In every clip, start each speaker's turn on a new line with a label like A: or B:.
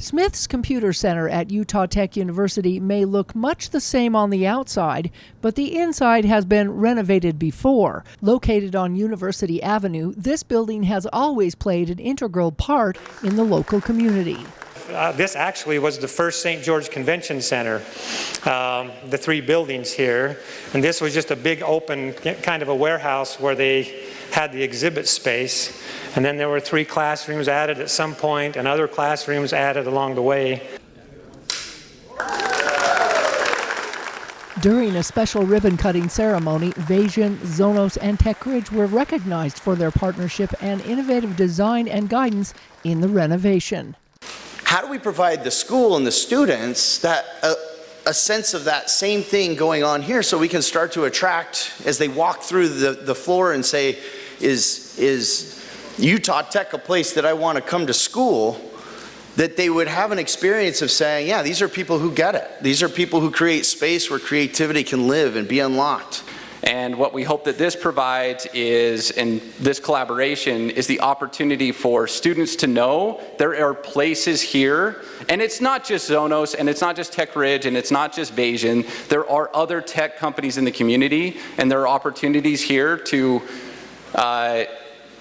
A: Smith's Computer Center at Utah Tech University may look much the same on the outside, but the inside has been renovated before. Located on University Avenue, this building has always played an integral part in the local community.
B: This actually was the first St. George Convention Center, the three buildings here. And this was just a big open kind of a warehouse where they had the exhibit space. And then there were 3 classrooms added at some point and other classrooms added along the way.
A: During a special ribbon-cutting ceremony, Renovation, Zonos, and Tech Ridge were recognized for their partnership and innovative design and guidance in the renovation.
C: How do we provide the school and the students that a sense of that same thing going on here, so we can start to attract, as they walk through the floor and say, is Utah Tech a place that I want to come to school, that they would have an experience of saying, yeah, these are people who get it. These are people who create space where creativity can live and be unlocked.
D: And what we hope that this provides is, in this collaboration, is the opportunity for students to know there are places here, and it's not just Zonos, and it's not just Tech Ridge, and it's not just Renovation. There are other tech companies in the community, and there are opportunities here to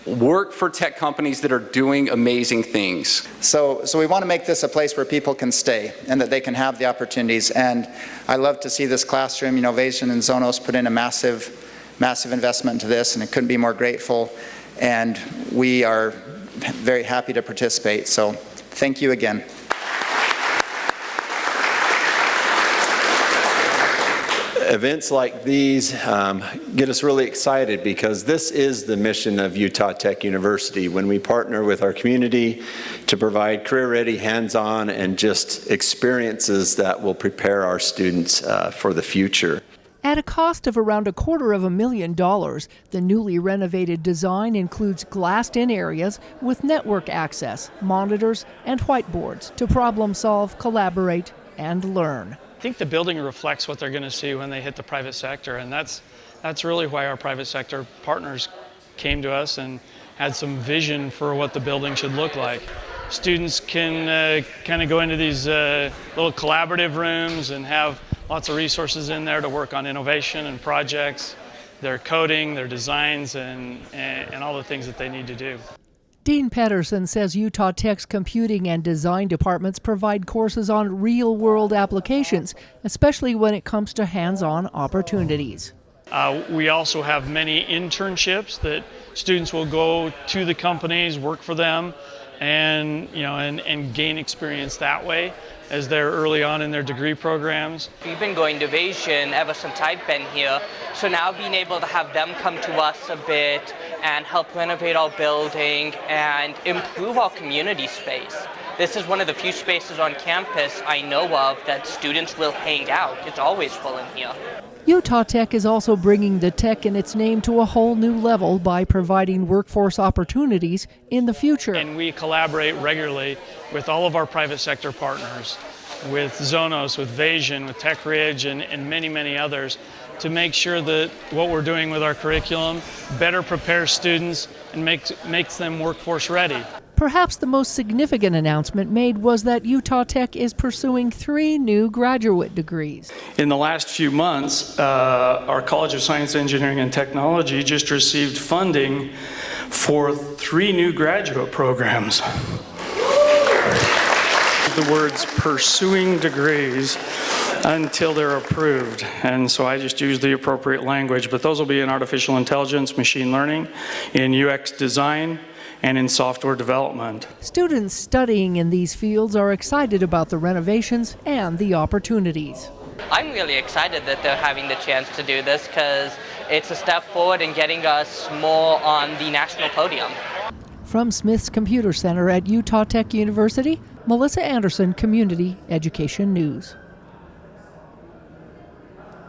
D: work for tech companies that are doing amazing things.
E: So we want to make this a place where people can stay and that they can have the opportunities. And I love to see this classroom. Renovation and Zonos put in a massive investment into this, and it couldn't be more grateful. And we are very happy to participate. So thank you again.
F: Events like these get us really excited, because this is the mission of Utah Tech University. When we partner with our community to provide career-ready, hands-on, and just experiences that will prepare our students for the future.
A: At a cost of around $250,000, the newly renovated design includes glassed-in areas with network access, monitors, and whiteboards to problem-solve, collaborate, and learn.
G: I think the building reflects what they're going to see when they hit the private sector, and that's really why our private sector partners came to us and had some vision for what the building should look like. Students can kind of go into these little collaborative rooms and have lots of resources in there to work on innovation and projects, their coding, their designs, and all the things that they need to do.
A: Dean Pedersen says Utah Tech's computing and design departments provide courses on real-world applications, especially when it comes to hands-on opportunities.
G: We also have many internships that students will go to the companies, work for them, and gain experience that way as they're early on in their degree programs.
H: We've been going to Renovation ever since I've been here, so now being able to have them come to us a bit and help renovate our building and improve our community space. This is one of the few spaces on campus I know of that students will hang out. It's always full in here.
A: Utah Tech is also bringing the tech in its name to a whole new level by providing workforce opportunities in the future.
G: And we collaborate regularly with all of our private sector partners, with Zonos, with Renovation, with Tech Ridge, and many, many others, to make sure that what we're doing with our curriculum better prepares students and makes them workforce ready.
A: Perhaps the most significant announcement made was that Utah Tech is pursuing 3 new graduate degrees.
G: In the last few months, our College of Science, Engineering, and Technology just received funding for 3 new graduate programs. The words "pursuing degrees" until they're approved, and so I just use the appropriate language, but those will be in artificial intelligence, machine learning, in UX design, and in software development.
A: Students studying in these fields are excited about the renovations and the opportunities.
H: I'm really excited that they're having the chance to do this, because it's a step forward in getting us more on the national podium.
A: From Smith's Computer Center at Utah Tech University, Melissa Anderson, Community Education News.